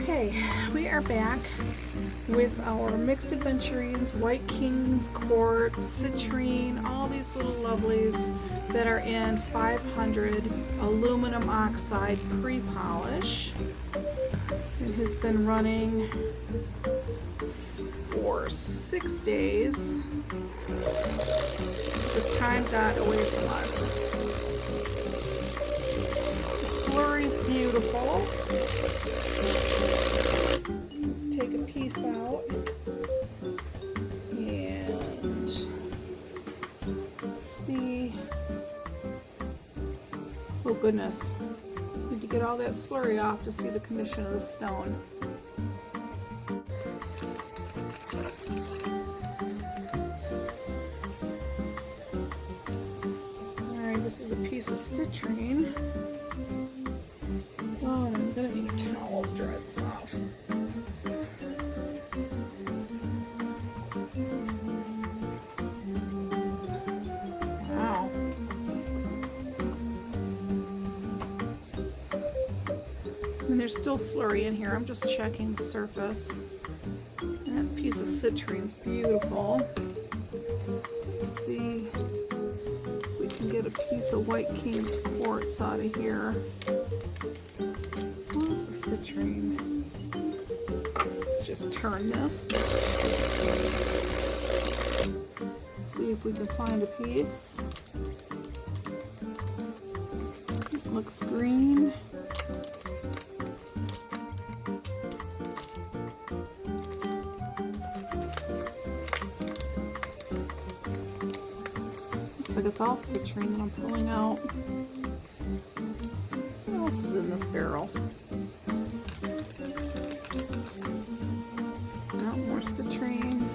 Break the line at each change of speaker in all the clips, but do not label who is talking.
Okay, we are back with our mixed adventurines, White Kings, Quartz, Citrine, all these little lovelies that are in 500 aluminum oxide pre-polish. It has been running for 6 days. This time got away from us. The slurry's beautiful. Let's take a piece out and see. Oh goodness, need to get all that slurry off to see the condition of the stone. Alright, this is a piece of citrine. Oh, I'm gonna need a towel to dry this off. Wow. And there's still slurry in here. I'm just checking the surface. That piece of citrine's beautiful. Let's see if we can get a piece of White King's Quartz out of here. Lots of citrine. Let's just turn this. See if we can find a piece. It looks green. Looks like it's all citrine that I'm pulling out. What else is in this barrel? More citrine.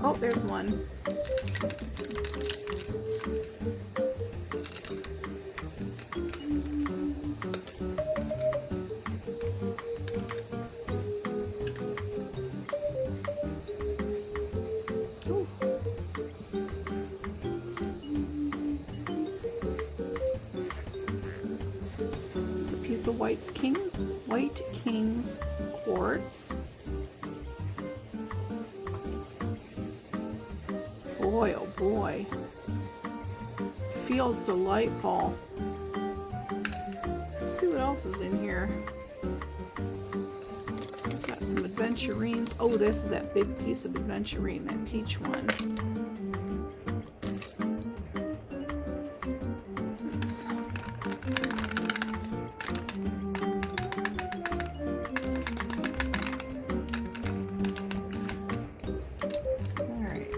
Oh, there's one. Ooh. This is a piece of White King's Quartz. Boy, oh boy. Feels delightful. Let's see what else is in here. It's got some adventurines. Oh, this is that big piece of adventurine, that peach one.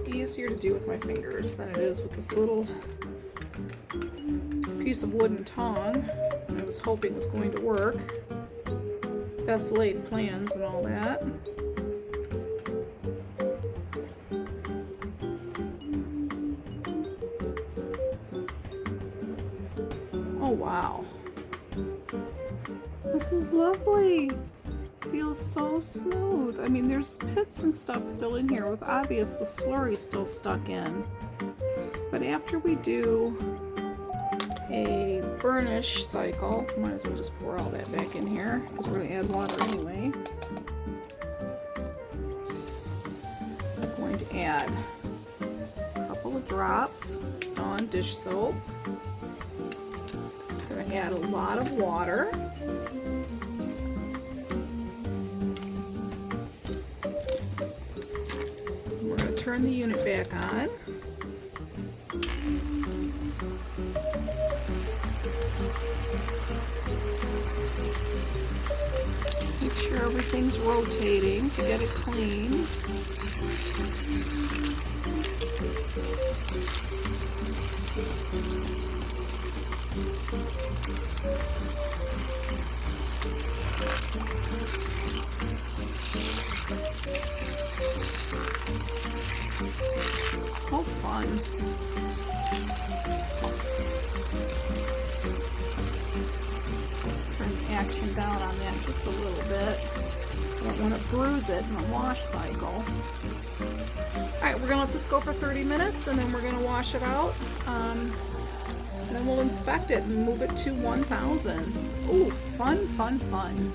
Easier to do with my fingers than it is with this little piece of wooden tong. I was hoping was going to work. Best laid plans and all that. Oh wow. This is lovely. Feels so smooth. I mean, there's pits and stuff still in here with slurry still stuck in. But after we do a burnish cycle, might as well just pour all that back in here because we're going to add water anyway. I'm going to add a couple of drops on dish soap. I'm going to add a lot of water. Turn the unit back on. Make sure everything's rotating to get it clean. Oh, fun. Let's turn the action down on that just a little bit. I don't want to bruise it in the wash cycle. Alright, we're going to let this go for 30 minutes and then we're going to wash it out. And then then we'll inspect it and move it to 1,000. Ooh, fun, fun, fun.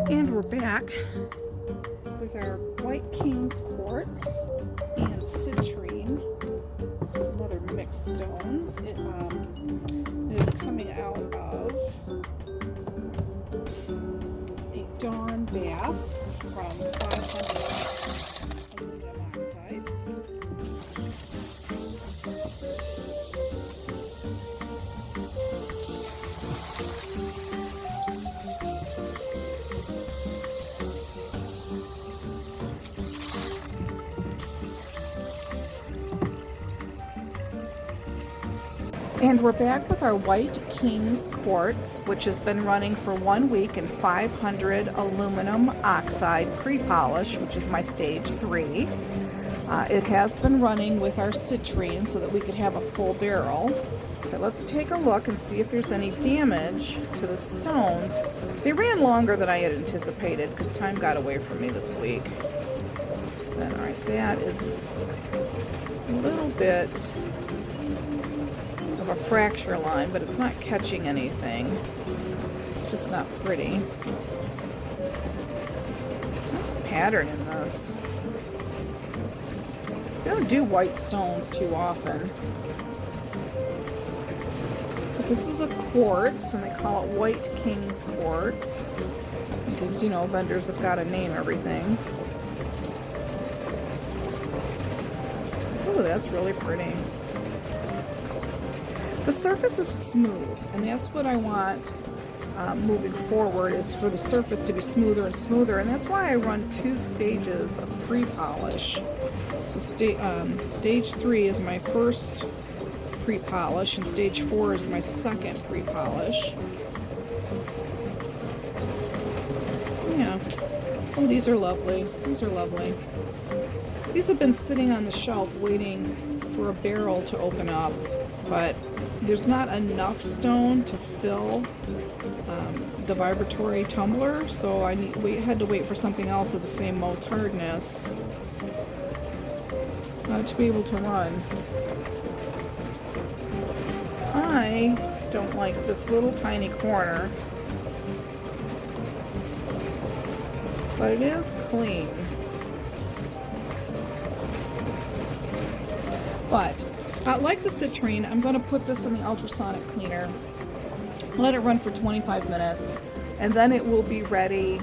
And we're back with our White King's Quartz and Citrine, some other mixed stones. It is coming out of a dawn bath from 500 aluminum oxide. And we're back with our White King's Quartz, which has been running for 1 week in 500 aluminum oxide pre-polish, which is my stage 3. It has been running with our Citrine so that we could have a full barrel. But let's take a look and see if there's any damage to the stones. They ran longer than I had anticipated because time got away from me this week. All right, that is a little bit of a fracture line, but it's not catching anything. It's just not pretty. Nice pattern in this. I don't do white stones too often. But this is a quartz, and they call it White King's Quartz. Because, you know, vendors have got to name everything. Oh, that's really pretty. The surface is smooth, and that's what I want moving forward, is for the surface to be smoother and smoother, and that's why I run 2 stages of pre-polish. So stage 3 is my first pre-polish, and stage 4 is my second pre-polish. Yeah. Oh, these are lovely. These are lovely. These have been sitting on the shelf waiting for a barrel to open up, but there's not enough stone to fill the Vibratory tumbler, so I had to wait for something else of the same MOHS hardness to be able to run. I don't like this little tiny corner, but it is clean. But like the Citrine, I'm going to put this in the ultrasonic cleaner, let it run for 25 minutes, and then it will be ready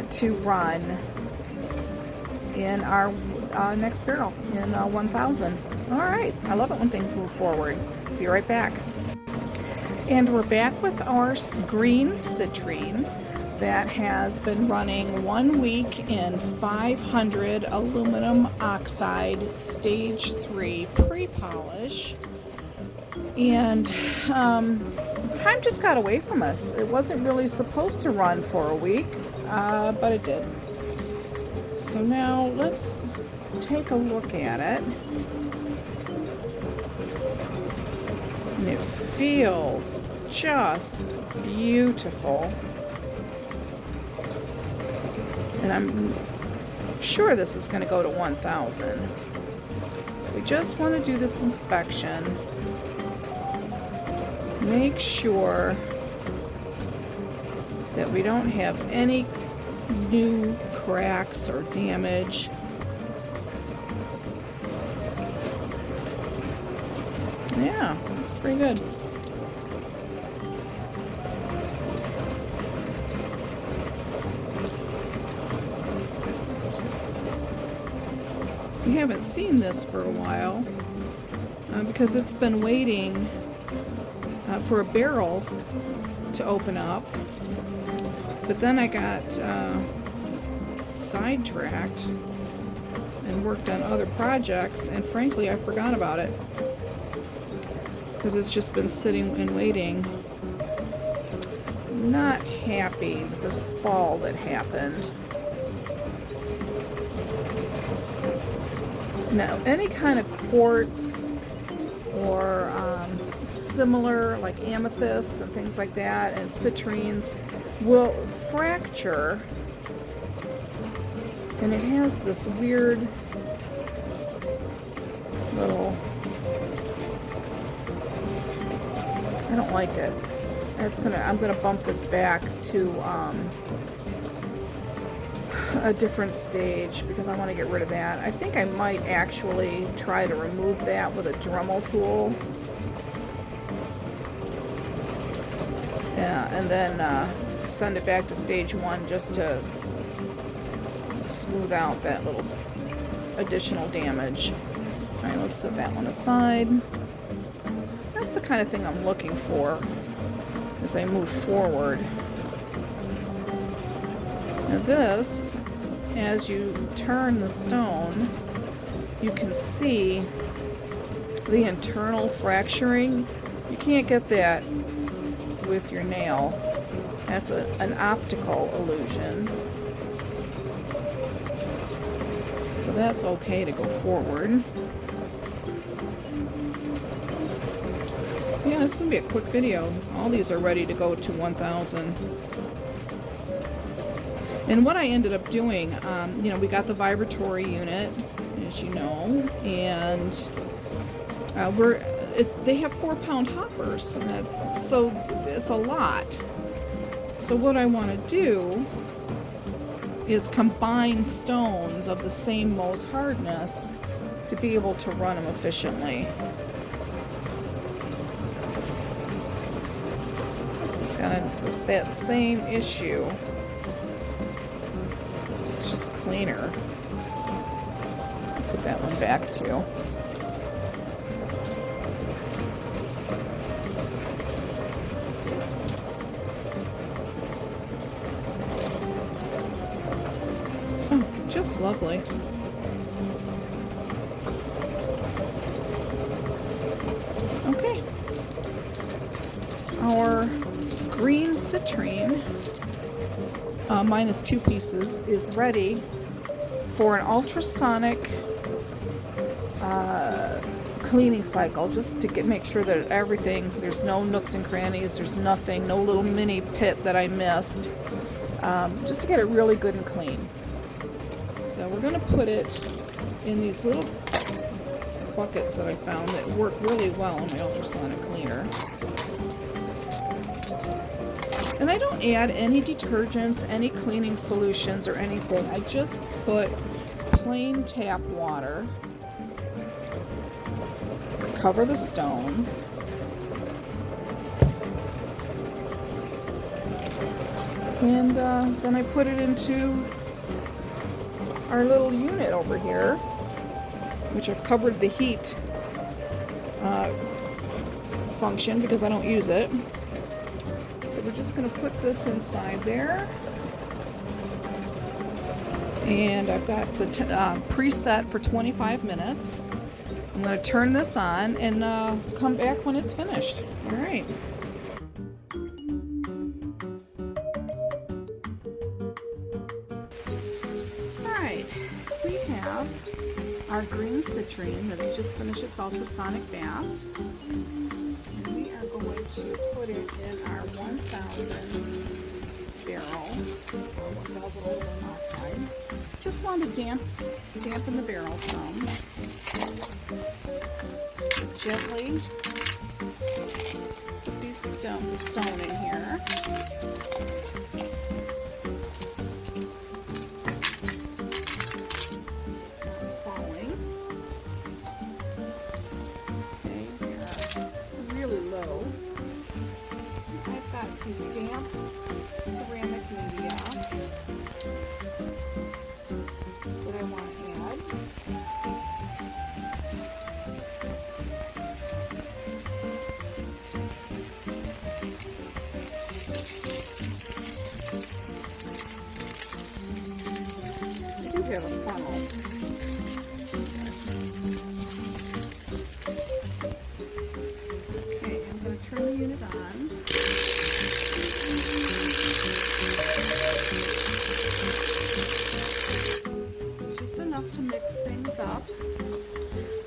to run in our next barrel in 1,000. All right, I love it when things move forward. Be right back. And we're back with our green Citrine that has been running 1 week in 500 aluminum oxide stage 3 pre-polish, and time just got away from us. It wasn't really supposed to run for a week, but it did. So now let's take a look at it, and it feels just beautiful. And I'm sure this is going to go to 1,000. We just want to do this inspection. Make sure that we don't have any new cracks or damage. Yeah, looks pretty good. We haven't seen this for a while because it's been waiting for a barrel to open up, but then I got sidetracked and worked on other projects, and frankly I forgot about it because it's just been sitting and waiting. Not happy with the spall that happened. Now, any kind of quartz or similar, like amethysts and things like that, and citrines, will fracture And it has this weird little, I don't like it. I'm gonna bump this back to a different stage because I want to get rid of that. I think I might actually try to remove that with a Dremel tool. Yeah, and then send it back to stage 1 just to smooth out that little additional damage. Alright, let's set that one aside. That's the kind of thing I'm looking for as I move forward. Now this, as you turn the stone, you can see the internal fracturing. You can't get that with your nail. That's an optical illusion. So that's okay to go forward. Yeah, this is going to be a quick video. All these are ready to go to 1,000. And what I ended up doing, you know, we got the Vibratory unit, as you know, and they have 4-pound hoppers, so it's a lot. So what I want to do is combine stones of the same MOHS hardness to be able to run them efficiently. This is kind of that same issue. It's just cleaner. Put that one back too. Just lovely. Okay. Our green citrine, minus 2 pieces, is ready for an ultrasonic cleaning cycle, just to make sure that everything, there's no nooks and crannies, there's nothing, no little mini pit that I missed, just to get it really good and clean. So we're going to put it in these little buckets that I found that work really well in my ultrasonic cleaner. And I don't add any detergents, any cleaning solutions or anything. I just put plain tap water, cover the stones, and then I put it into our little unit over here, which I've covered the heat function because I don't use it. So we're just going to put this inside there. And I've got the preset for 25 minutes. I'm going to turn this on and come back when it's finished. All right. We have our green citrine that's just finished its ultrasonic bath, and we are going to put it in our 1,000 barrel, or 1,000 aluminum oxide. Just want to dampen the barrel some. Just gently put the stone in here. Some damp ceramic media that I want to add. I do have a funnel. Okay, I'm going to turn the unit on. To mix things up,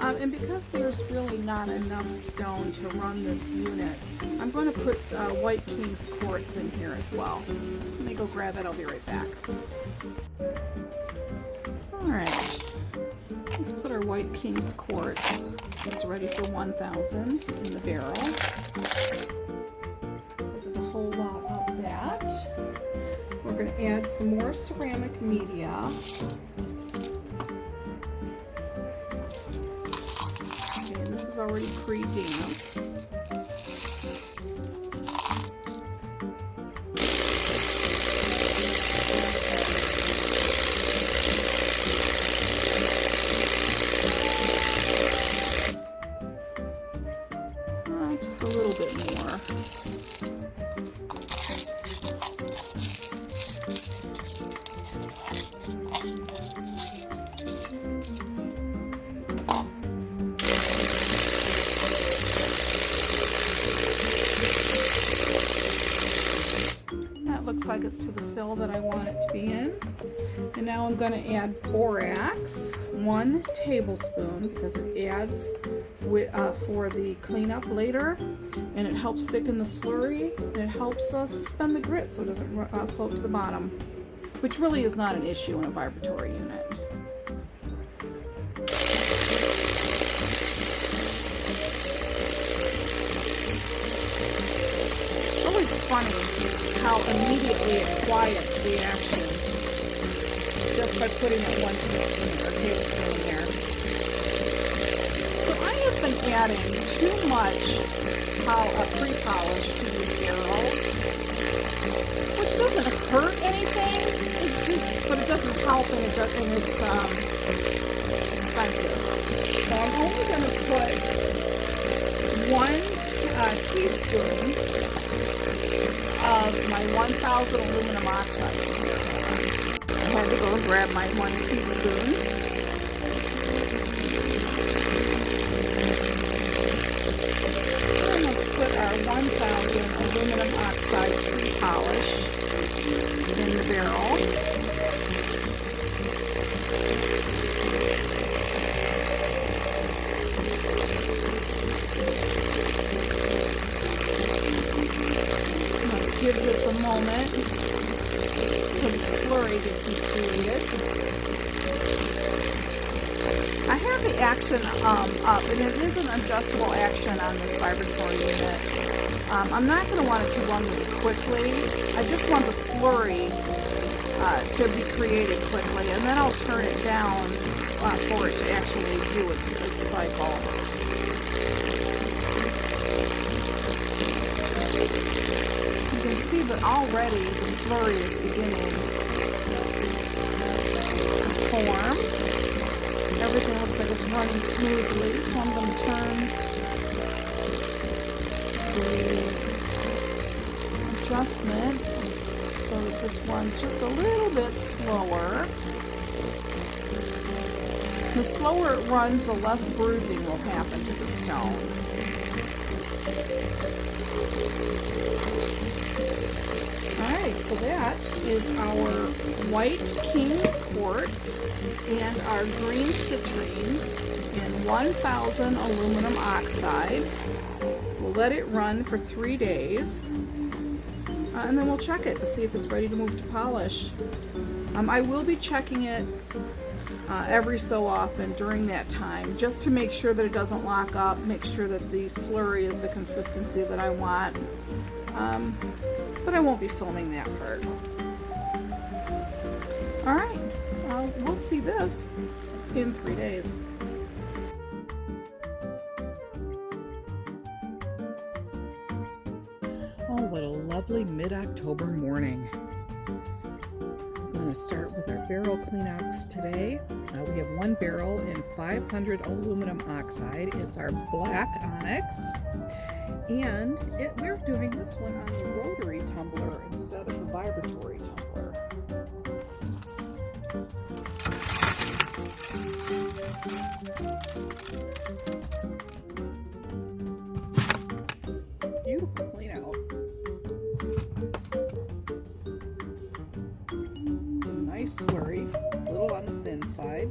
and because there's really not enough stone to run this unit, I'm going to put White King's Quartz in here as well. Let me go grab it, I'll be right back. Let's put our White King's Quartz. It's ready for 1,000 in the barrel. Isn't a whole lot of that. We're going to add some more ceramic media. Okay, this is already pre-damp. Just a little bit more. That looks like it's to the fill that I want it to be in. And now I'm going to add borax, 1 tablespoon, because it adds for the cleanup later, and it helps thicken the slurry, and it helps suspend the grit so it doesn't float to the bottom, which really is not an issue in a vibratory unit. It's always funny how immediately it quiets the action just by putting it 1 teaspoon or tablespoon in there. So I have been adding too much pre-polish to these barrels, which doesn't hurt anything. It's just, but it doesn't help, and it's expensive. So I'm only going to put 1 teaspoon of my 1,000 aluminum oxide in here. I had to go grab my 1 teaspoon. And let's put our 1,000 aluminum oxide pre-polish in the barrel. Let's give this a moment for the slurry to be created. I have the action up, and it is an adjustable action on this vibratory unit. I'm not going to want it to run this quickly. I just want the slurry to be created quickly, and then I'll turn it down for it to actually do its cycle. You can see that already the slurry is beginning to form. Everything looks like it's running smoothly, so I'm going to turn the adjustment so that this runs just a little bit slower. The slower it runs, the less bruising will happen to the stone. Alright, so that is our White King's Quartz and our green citrine in 1,000 aluminum oxide. We'll let it run for 3 days, and then we'll check it to see if it's ready to move to polish. I will be checking it every so often during that time, just to make sure that it doesn't lock up, make sure that the slurry is the consistency that I want. But I won't be filming that part. Alright, we'll see this in 3 days. Oh, what a lovely mid-October morning. I'm going to start with our barrel cleanouts today. We have 1 barrel in 500 aluminum oxide. It's our black Onyx. And we're doing this one on the Rotary tumbler instead of the Vibratory tumbler. Beautiful clean out. It's a nice slurry, a little on the thin side.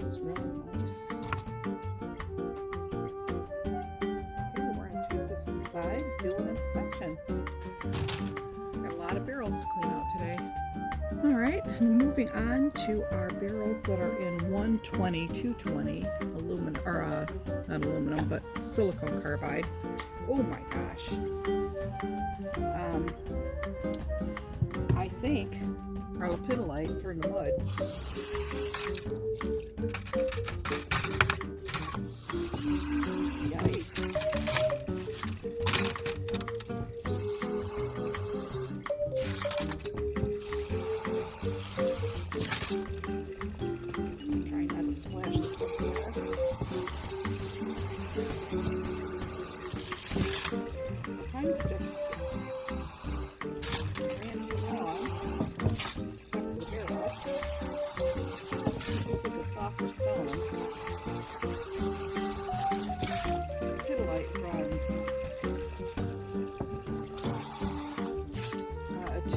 is really nice. Okay, we're going to take this inside, do an inspection. Got a lot of barrels to clean out today. Alright, moving on to our barrels that are in 120, 220 aluminum, or not aluminum, but silicone carbide. Oh my gosh. I think our Lepidolite threw in the mud. Yikes. Trying not to splash this up there. Sometimes it just ran too long, stuck to the barrel. This is a softer stone. Lepidolite runs a 2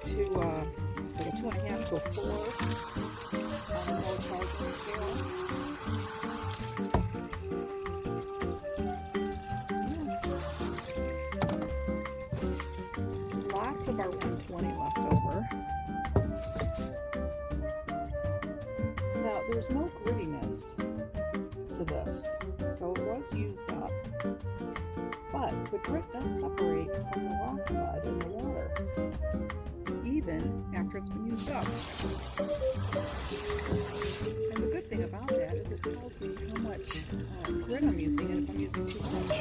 to like a 2.5 to a 4 on the more charging scale. Lots of our 120 left over. Now, there's no grittiness to this, so it was used up. But the grit does separate from the rock mud in the water, even after it's been used up. And the good thing about that is it tells me how much grit I'm using and if I'm using too much.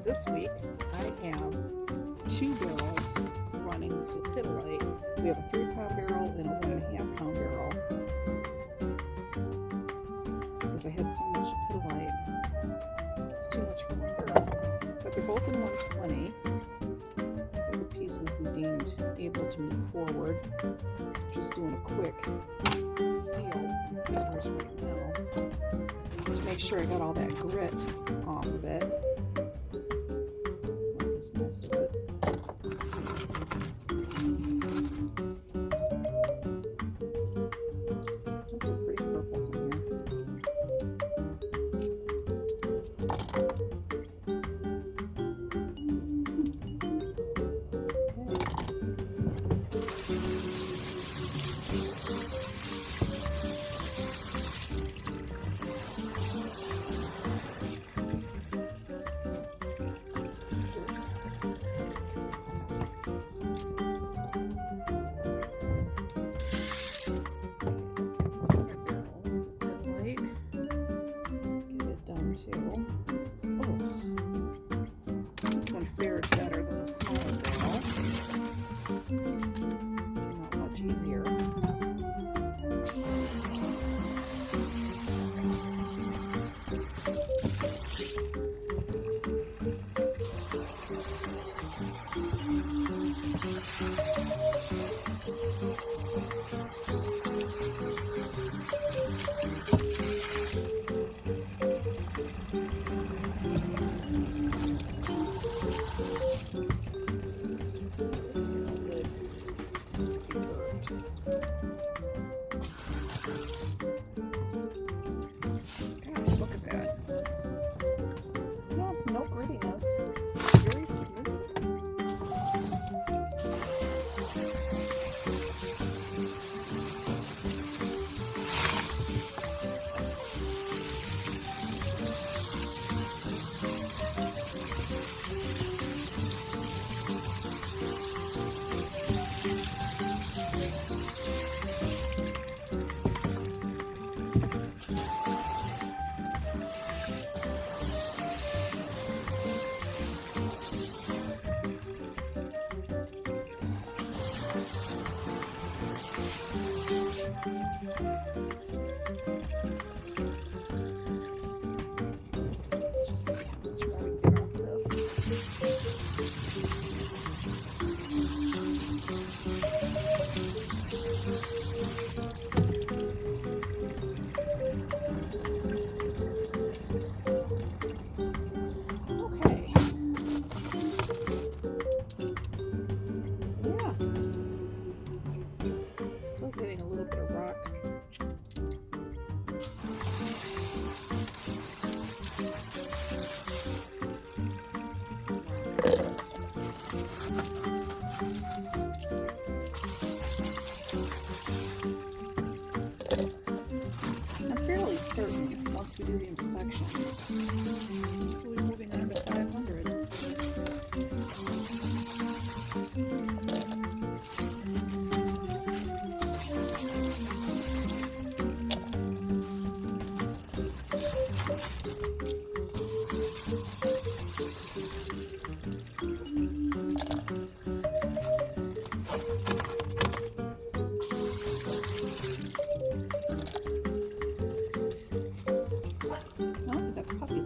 This week I have 2 barrels running this Lepidolite. We have a 3-pound barrel and a 1.5-pound barrel. Because I had so much Lepidolite, it's too much for one barrel. But they're both in 120, so the pieces we deemed able to move forward. Just doing a quick feel feelers right now to make sure I got all that grit off of it. Most of it. That's some pretty purples in here. This one fared better than the smaller barrel. Not much easier.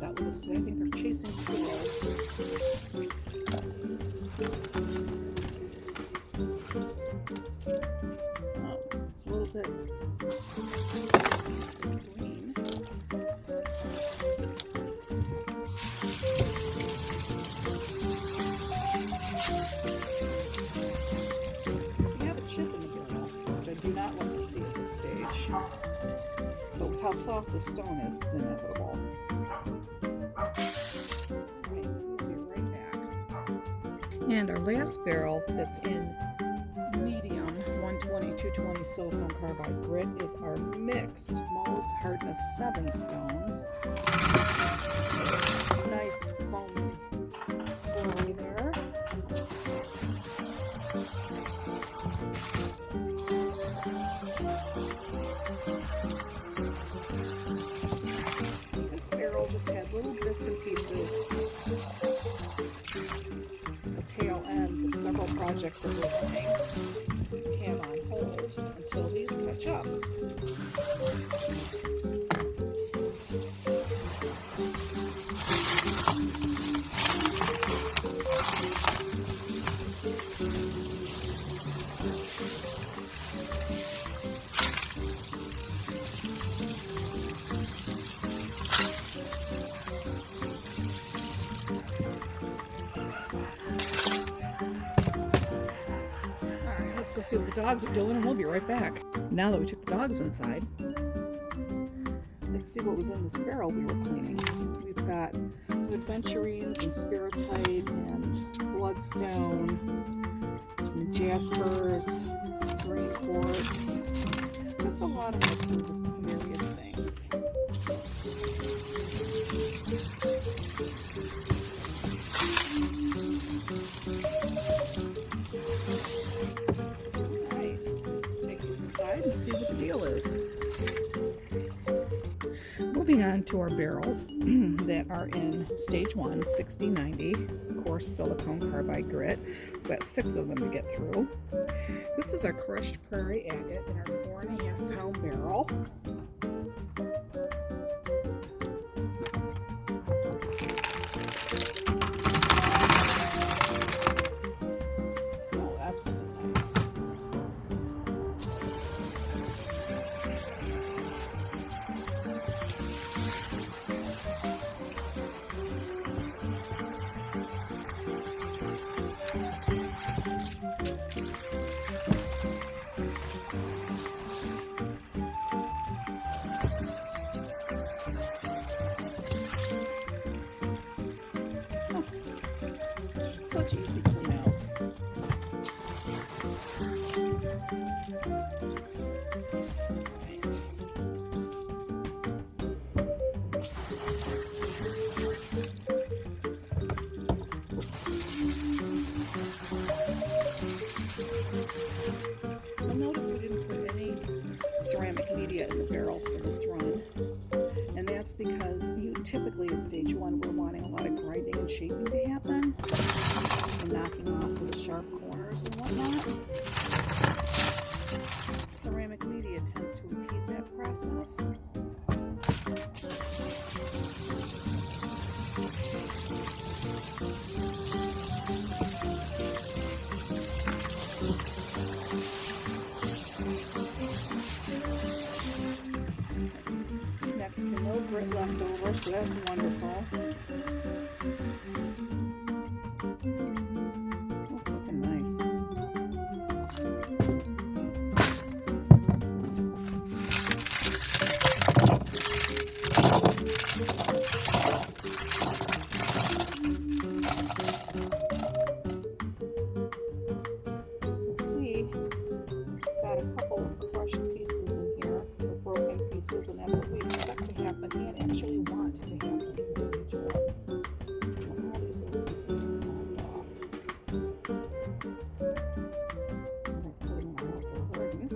out with us today. I think they're chasing squirrels. It's a little bit green. We have a chip in the barrel, which I do not want to see at this stage. But with how soft the stone is, it's inevitable. Alright, we'll be right back. And our last barrel that's in medium 120-220 silicone carbide grit is our mixed MOHS hardness 7 stones. Nice foamy slurry there. This barrel just had little bits and pieces, the tail ends of several projects that we're running. Have on hold until these catch up. Go see what the dogs are doing, and we'll be right back. Now that we took the dogs inside, let's see what was in this barrel we were cleaning. We've got some aventurines and spiritite and bloodstone, some jaspers, green quartz, just a lot of mixes of various things. And see what the deal is. Moving on to our barrels that are in stage 1, 60-90 coarse silicone carbide grit. We've got 6 of them to get through. This is our crushed Prairie agate in our 4.5 pound barrel. Oh, that's nice. Such easy cleanouts. You'll notice we didn't put any ceramic media in the barrel for this run. And that's because typically at stage 1 we're wanting a lot of grinding and shaping to happen and knocking off the sharp corners and whatnot. Ceramic media tends to impede that process. Next to no grit left over, so that's wonderful. That's looking nice. Let's see. Got a couple of crushed pieces in here, or broken pieces, and that's what we expect to happen and actually want to happen in stage 1. All these little pieces are popped off. I'm going to put them in our local garden.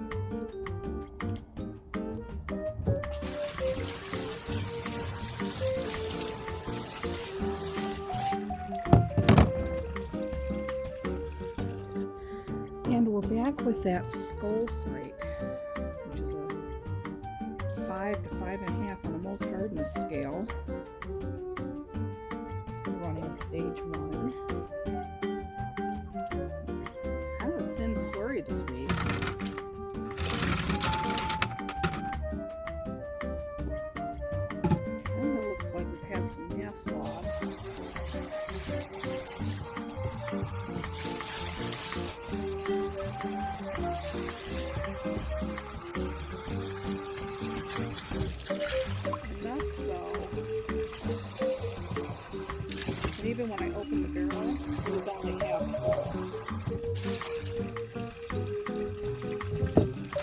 And we're back with that Scolecite, which is a 5 to 5.5 on the MOHS hardness scale. Stage 1. It's kind of a thin slurry this week. Kind of looks like we've had some mass loss. Not so. And even when I opened the barrel, it was only half full.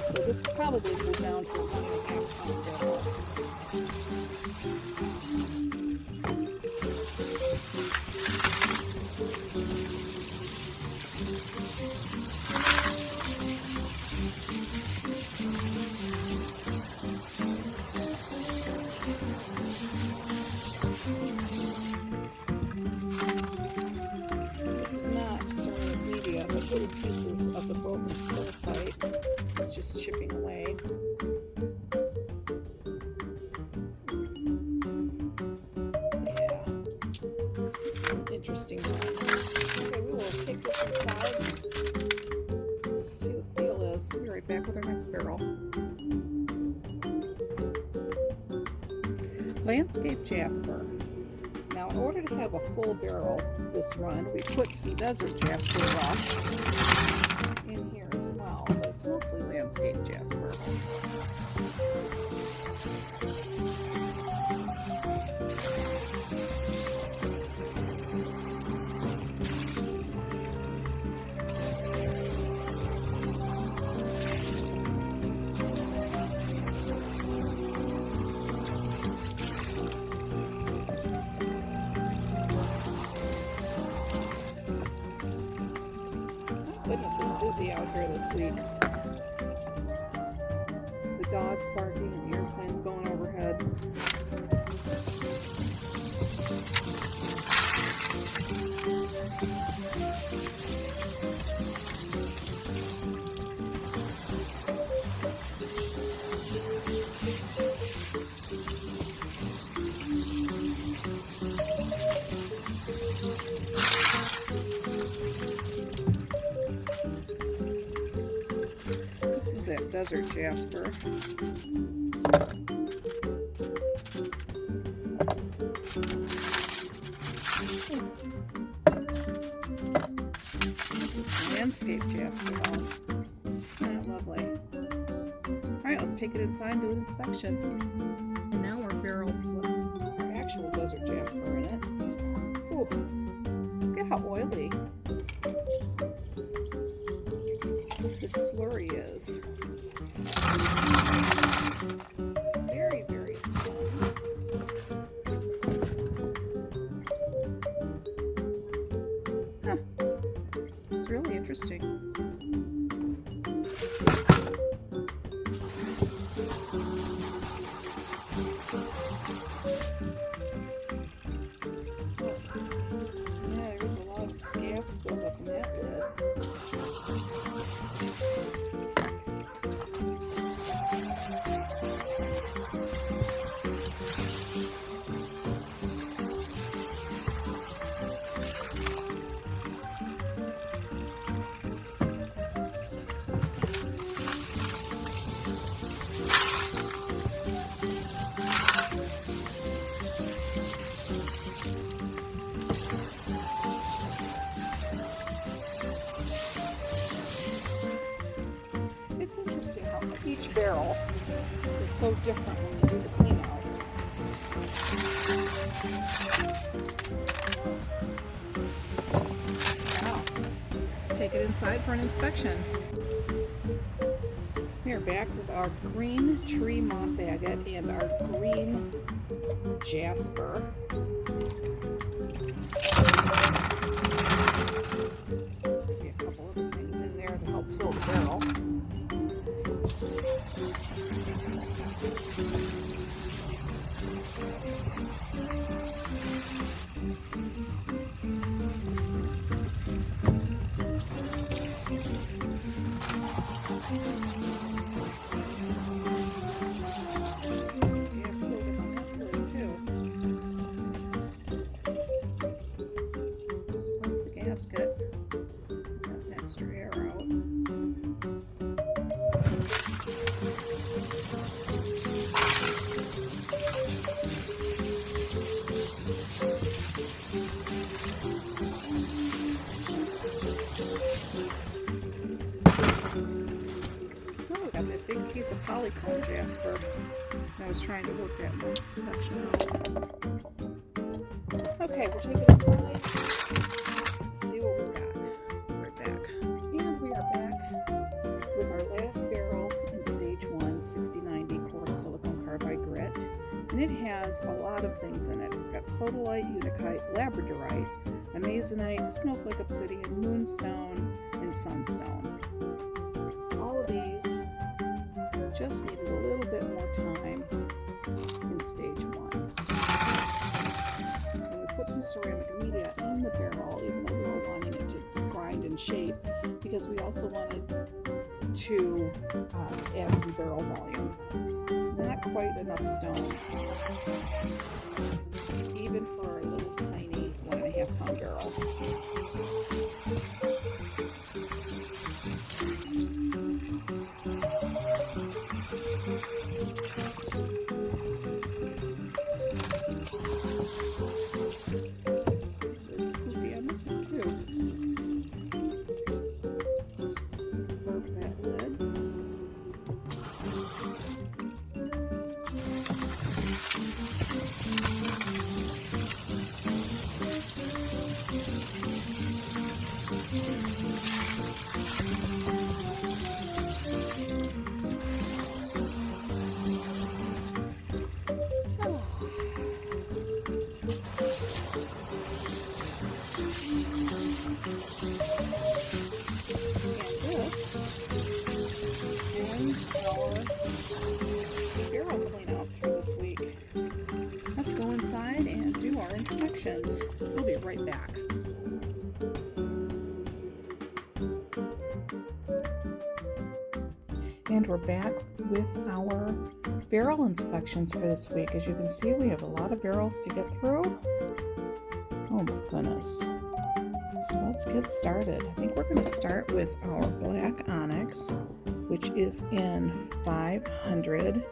So this probably will go down to a 1.5 pound barrel. Little pieces of the broken Scolecite. It's just chipping away. Yeah, this is an interesting one. Okay, we will take this inside and see what the deal is. We'll be right back with our next barrel. Landscape Jasper. Now, in order to have a full barrel this run, we put some desert jasper rock in here as well, but it's mostly landscape jasper. Goodness, it's busy out here this week. The dogs barking and the airplanes going overhead. That desert jasper. Landscape jasper though. Oh, lovely. Alright, let's take it inside and do an inspection. And now we're barreled with our actual desert jasper in it. Ooh, look at how oily this slurry is. Very, very fun. Huh. It's really interesting. Yeah, there's a lot of gas buildup in that lid. Each barrel is so different when you do the cleanouts. Now, take it inside for an inspection. We are back with our green tree moss agate and our green jasper. Maybe a couple other things in there to help fill the barrel. Gas buildup on that lid too. gasket. Got an extra air out. Oh, we got that big piece of polycomb Jasper. I was trying to work that one section out. Okay, we'll take it inside. See what we've got. Right back. And we are back with our last barrel in stage 1, 6090 coarse silicon carbide grit. And it has a lot of things in it. It's got sodalite, unakite, labradorite, amazonite, snowflake obsidian, moonstone, and sunstone. All of these just needed a little bit more time in stage 1. And we put some ceramic media in the barrel, even though we were wanting it to grind and shape, because we also wanted to add some barrel volume. It's not quite enough stone, even for a little tiny 1.5 pound barrel. It's poofy on this one too. Let's burp that lid. Barrel cleanouts for this week. Let's go inside and do our inspections. We'll be right back. And we're back with our barrel inspections for this week. As you can see, we have a lot of barrels to get through. Oh my goodness. So let's get started. I think we're going to start with our black Onyx, which is in 500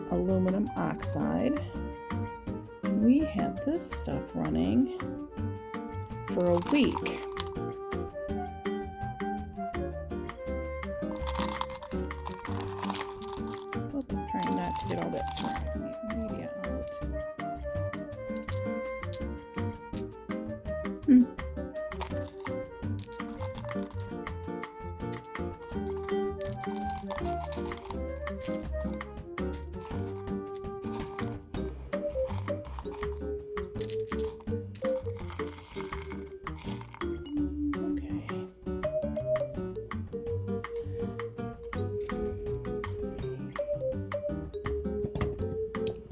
aluminum oxide. And we had this stuff running for a week. Oh, trying not to get all that ceramic media out.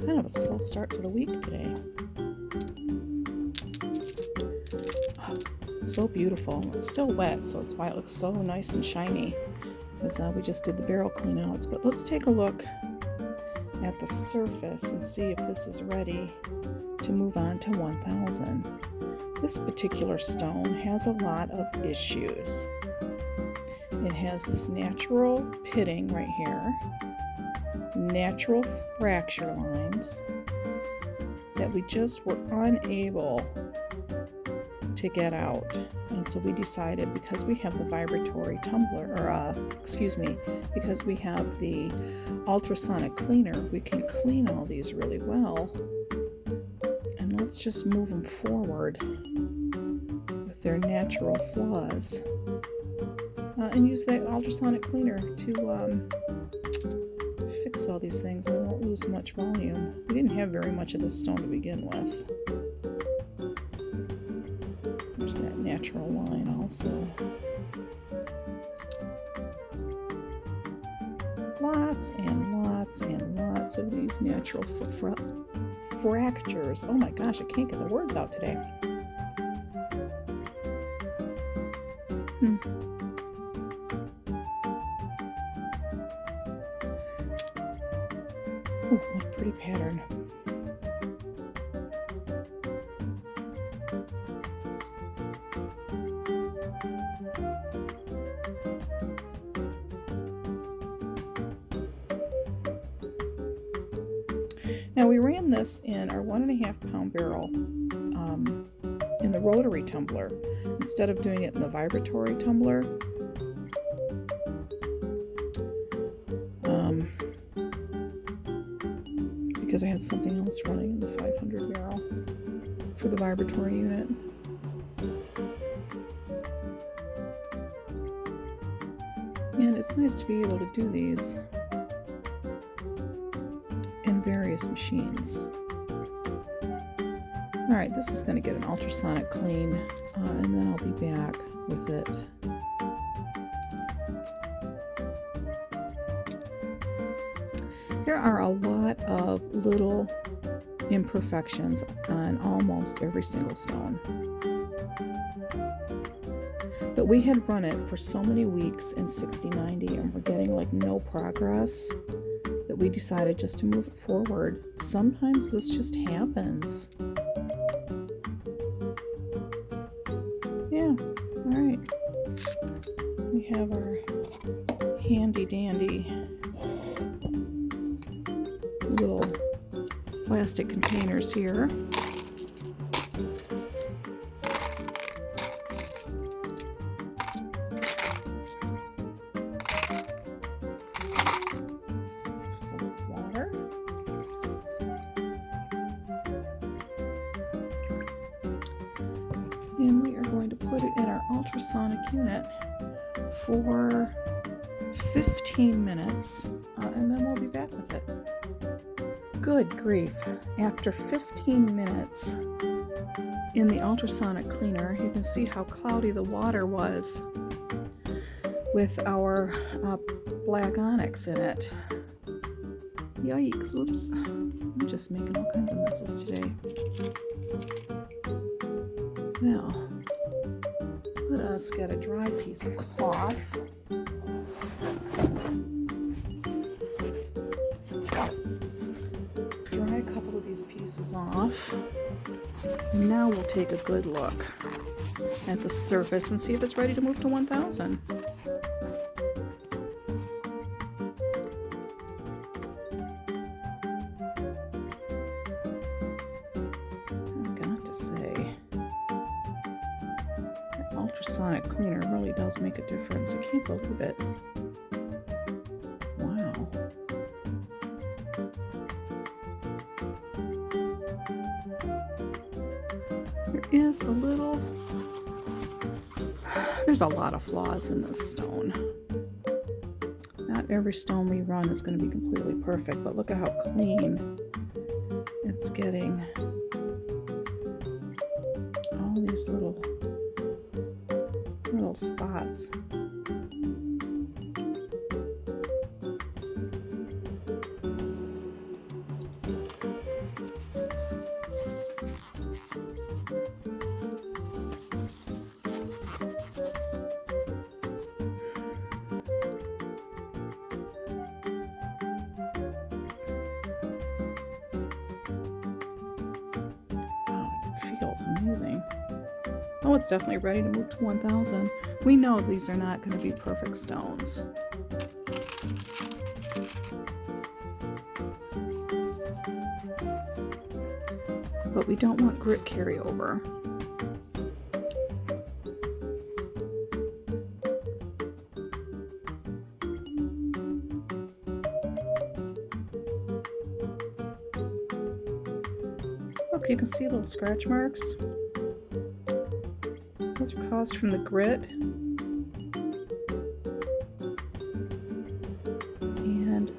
Kind of a slow start to the week today. Oh, it's so beautiful. It's still wet, so that's why it looks so nice and shiny. Because we just did the barrel cleanouts. But let's take a look at the surface and see if this is ready to move on to 1000. This particular stone has a lot of issues. It has this natural pitting right here, natural fracture lines that we just were unable to get out. And so we decided, because we have the vibratory tumbler, because we have the ultrasonic cleaner, we can clean all these really well. And let's just move them forward with their natural flaws. And use that ultrasonic cleaner to fix all these things, and we won't lose much volume. We didn't have very much of this stone to begin with. There's that natural line also. Lots and lots and lots of these natural fractures. Oh my gosh, I can't get the words out today. Oh, what a pretty pattern. Now we ran this in our 1.5 pound barrel in the Rotary tumbler instead of doing it in the Vibratory tumbler. Because I had something else running in the 500 barrel for the Vibratory unit. And it's nice to be able to do these in various machines. Alright, this is going to get an ultrasonic clean, and then I'll be back with it. There are a lot of little imperfections on almost every single stone. But we had run it for so many weeks in 60-90 and we're getting like no progress that we decided just to move it forward. Sometimes this just happens. Yeah, alright. We have our handy dandy little plastic containers here. Full of water. And we are going to put it in our ultrasonic unit for 15 minutes, and then we'll be back with it. Good grief. After 15 minutes in the ultrasonic cleaner, you can see how cloudy the water was with our black onyx in it. Yikes, whoops. I'm just making all kinds of messes today. Now, let us get a dry piece of cloth. Dry a couple of these pieces off. And now we'll take a good look at the surface and see if it's ready to move to 1000. I've got to say, that ultrasonic cleaner really does make a difference. I can't believe it. Wow. Is a little, there's a lot of flaws in this stone. Not every stone we run is going to be completely perfect, but look at how clean it's getting. All these little spots. Feels amazing. Oh, it's definitely ready to move to 1000. We know these are not going to be perfect stones. But we don't want grit carryover. Look, you can see little scratch marks. Those are caused from the grit. And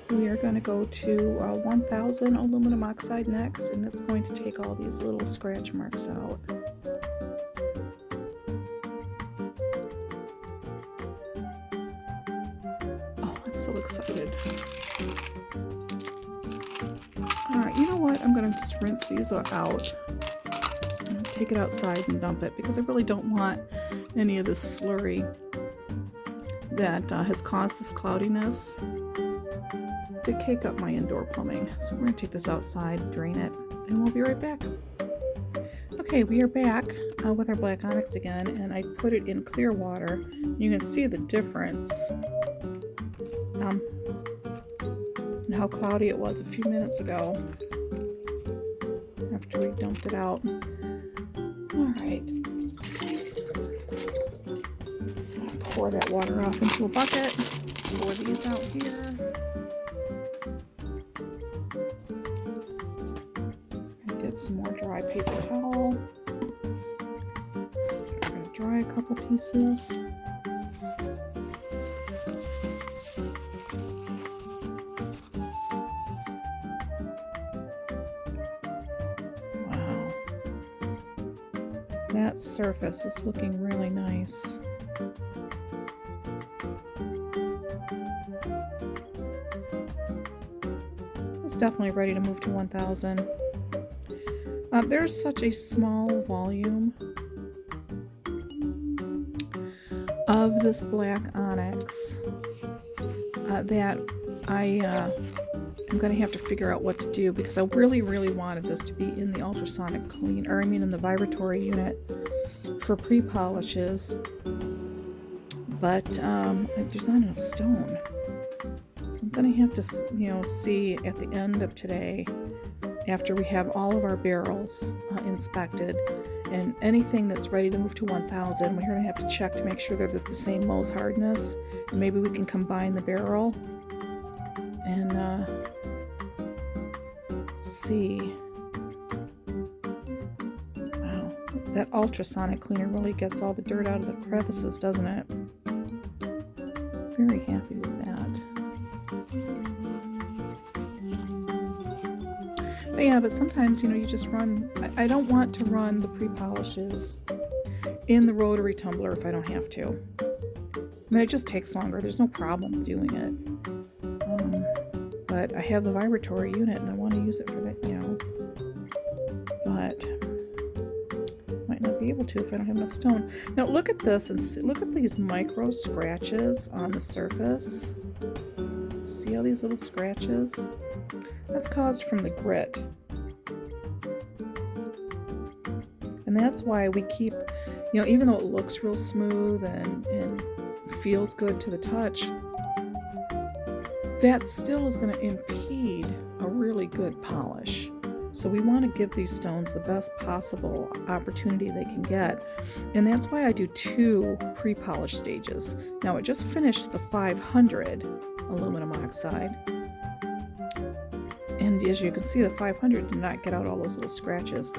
we are going to go to 1000 aluminum oxide next, and it's going to take all these little scratch marks out. Oh, I'm so excited. Alright, you know what? I'm going to just rinse these out. Take it outside and dump it because I really don't want any of this slurry that has caused this cloudiness to cake up my indoor plumbing. So we're going to take this outside, drain it, and we'll be right back. Okay, we are back with our black onyx again, and I put it in clear water. You can see the difference. how cloudy it was a few minutes ago after we dumped it out. All right. I'll pour that water off into a bucket. Let's pour these out here. And get some more dry paper towel. I'm going to dry a couple pieces. That surface is looking really nice. It's definitely ready to move to 1000. There's such a small volume of this black onyx that I'm going to have to figure out what to do, because I really, really wanted this to be in the ultrasonic clean, or I mean in the vibratory unit for pre-polishes, but there's not enough stone. So I'm going to have to, see at the end of today, after we have all of our barrels inspected, and anything that's ready to move to 1000, we're going to have to check to make sure they're the same MOHS hardness, and maybe we can combine the barrel and see. Wow, that ultrasonic cleaner really gets all the dirt out of the crevices, doesn't it? Very happy with that. But yeah, but sometimes, you just run, I don't want to run the pre-polishes in the rotary tumbler if I don't have to. I mean, it just takes longer. There's no problem doing it. But I have the vibratory unit and I want to use it for that, but might not be able to if I don't have enough stone. Now look at this and look at these micro scratches on the surface. See all these little scratches? That's caused from the grit. And that's why we keep, even though it looks real smooth and feels good to the touch, that still is going to impede a really good polish. So we want to give these stones the best possible opportunity they can get. And that's why I do 2 pre-polish stages. Now I just finished the 500 aluminum oxide. And as you can see, the 500 did not get out all those little scratches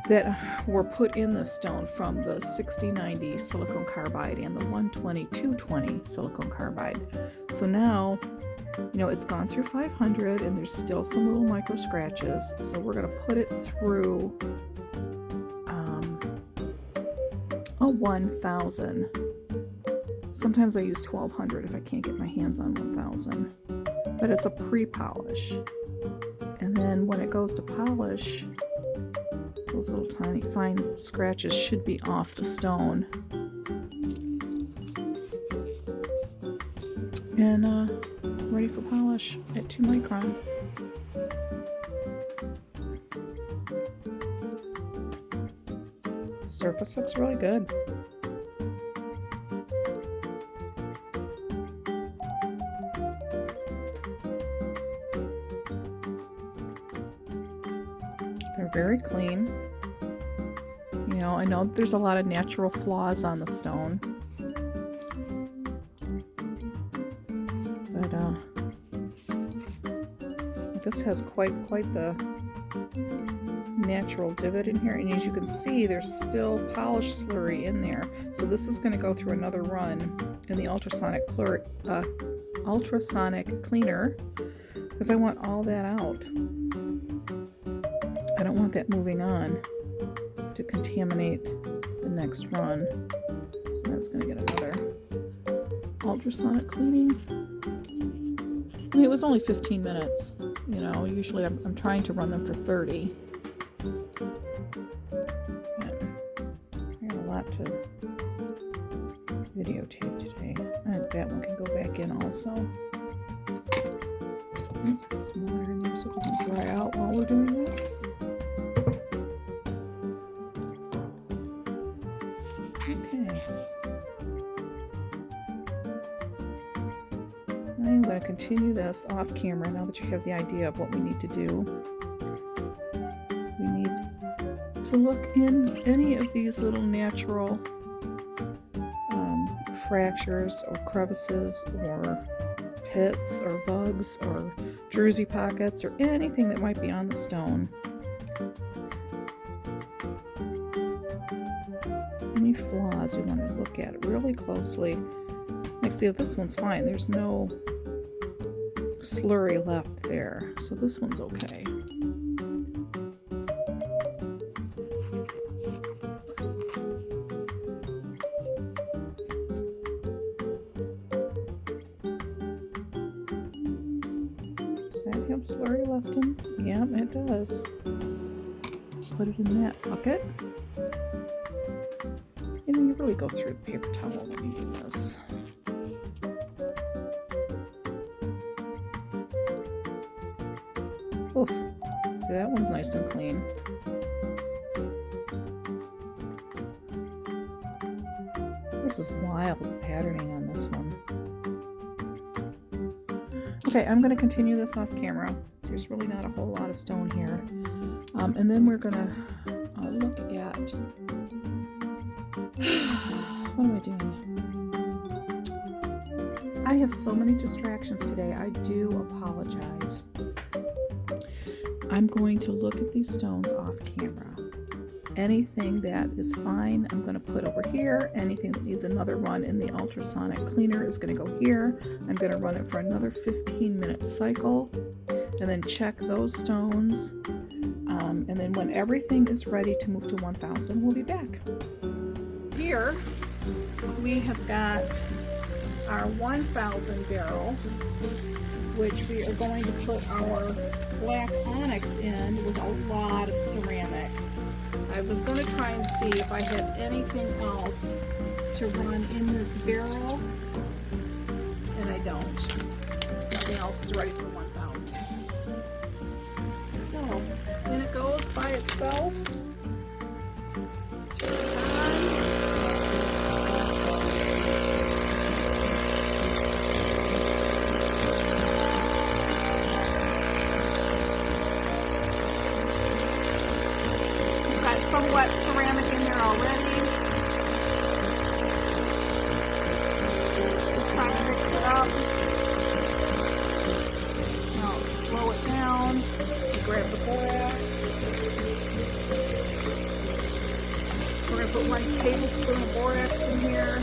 that were put in the stone from the 6090 silicone carbide and the 120-220 silicone carbide. So now, it's gone through 500 and there's still some little micro scratches. So we're going to put it through a 1000. Sometimes I use 1200 if I can't get my hands on 1000. But it's a pre-polish. And then when it goes to polish, those little tiny fine scratches should be off the stone. And ready for polish at 2 micron. Surface looks really good. They're very clean. I know there's a lot of natural flaws on the stone, but this has quite the natural divot in here, and as you can see, there's still polish slurry in there. So this is going to go through another run in the ultrasonic cleaner, because I want all that out. I don't want that moving on to contaminate the next run. So that's going to get another ultrasonic cleaning. I mean, it was only 15 minutes. Usually I'm trying to run them for 30. I got a lot to videotape today. I think that one can go back in also. Let's put some water in there so it doesn't dry out while we're doing this. Okay. I'm going going to continue this off camera now that you have the idea of what we need to do. We need to look in any of these little natural fractures or crevices or pits or bugs or druzy pockets or anything that might be on the stone. Any flaws, we want to look at it really closely. Like, see, this one's fine. There's no slurry left there, so this one's okay. Does that have slurry left in? Yeah, it does. Put it in that bucket. And then you really go through the paper towel when you do this. Oof. See, that one's nice and clean. This is wild, the patterning on this one. Okay, I'm going to continue this off camera. There's really not a whole lot of stone here. And then we're going to look at... What am I doing? I have so many distractions today. I do apologize. I'm going to look at these stones off camera. Anything that is fine, I'm going to put over here. Anything that needs another run in the ultrasonic cleaner is going to go here. I'm going to run it for another 15-minute cycle and then check those stones. And then when everything is ready to move to 1000, we'll be back. Here we have got our 1000 barrel, which we are going to put our black onyx in with a lot of ceramic. I was going to try and see if I had anything else to run in this barrel, and I don't. Nothing else is ready for 1000. So, in it goes by itself. Some wet ceramic in there already. Just trying to mix it up. Now slow it down. Grab the borax. We're going to put 1 tablespoon of borax in here.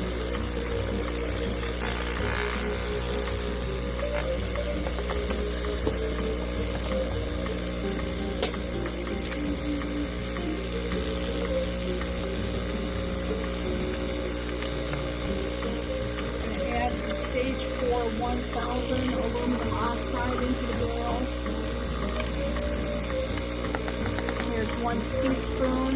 Stage 4 1000 aluminum oxide into the barrel. Here's 1 teaspoon.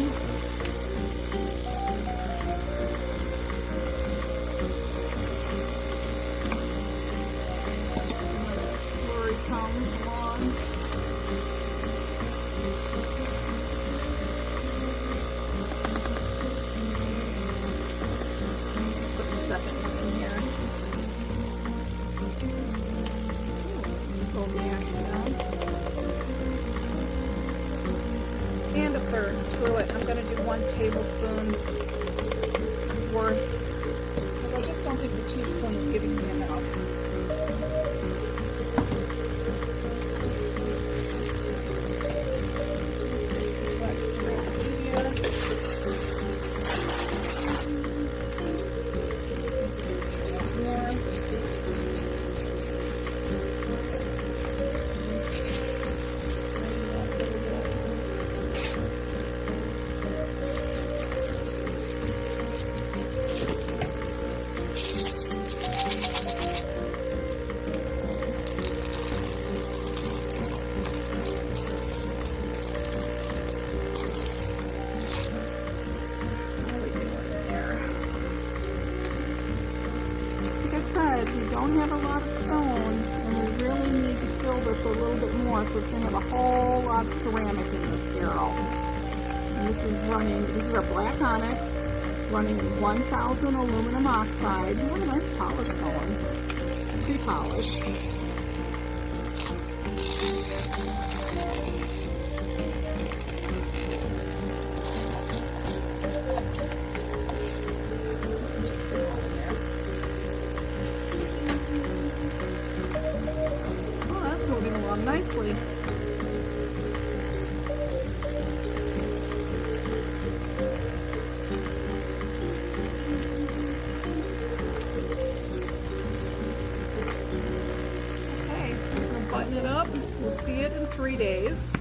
Slurry comes along. Put the second one in here. And a third. Screw it. I'm going to do 1 tablespoon worth because I just don't think the teaspoon is giving me enough. So let's get some wet ceramic here. Said, we don't have a lot of stone and we really need to fill this a little bit more, so it's going to have a whole lot of ceramic in this barrel. And this is our black onyx running in 1000 aluminum oxide. We have a nice polish going. Pretty polished. Oh, that's moving along nicely. Okay, I'm gonna button it up. We'll see it in 3 days.